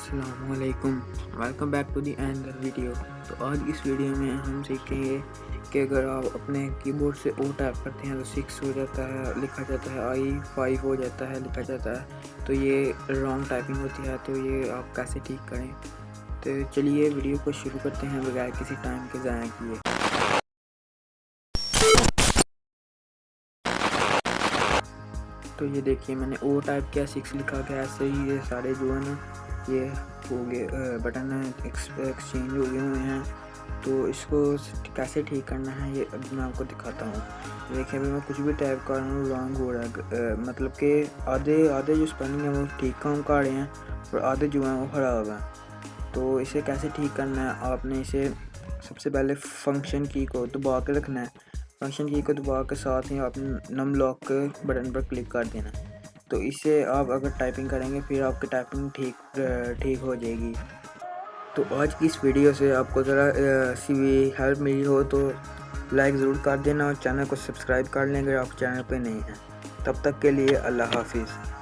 अस्सलामुअलैकुम, welcome back to the ender video. तो आज इस वीडियो में हम सीखेंगे कि अगर आप अपने कीबोर्ड से ओ टाइप करते हैं तो 6 हो जाता है लिखा जाता है, आई 5 हो जाता है लिखा जाता है, तो ये रॉन्ग टाइपिंग होती है। तो ये आप कैसे ठीक करें, तो चलिए वीडियो को शुरू करते हैं बगैर किसी टाइम के ज़ाया किए। तो ये देखिए मैंने ओ टाइप किया, 6 लिखा गया, ऐसे ही ये सारे जो है ना ये हो गए बटन एक्सचेंज हो गए हुए हैं। तो इसको कैसे ठीक करना है ये अब मैं आपको दिखाता हूँ। देखिए अभी मैं कुछ भी टाइप कर रहा हूँ रॉन्ग हो रहा है, मतलब कि आधे जो स्पेलिंग है वो ठीक काम कर रहे हैं और आधे जो हैं वो ख़राब हैं। तो इसे कैसे ठीक करना है, आपने इसे सबसे पहले फंक्शन की को दबा के रखना है। फंक्शन की को दबा के साथ ही आपने नम लॉक के बटन पर क्लिक कर देना है। तो इससे आप अगर टाइपिंग करेंगे फिर आपकी टाइपिंग ठीक हो जाएगी। तो आज की इस वीडियो से आपको ज़रा सी भी हेल्प मिली हो तो लाइक ज़रूर कर देना और चैनल को सब्सक्राइब कर लें अगर आप चैनल पे नहीं हैं। तब तक के लिए अल्लाह हाफिज़।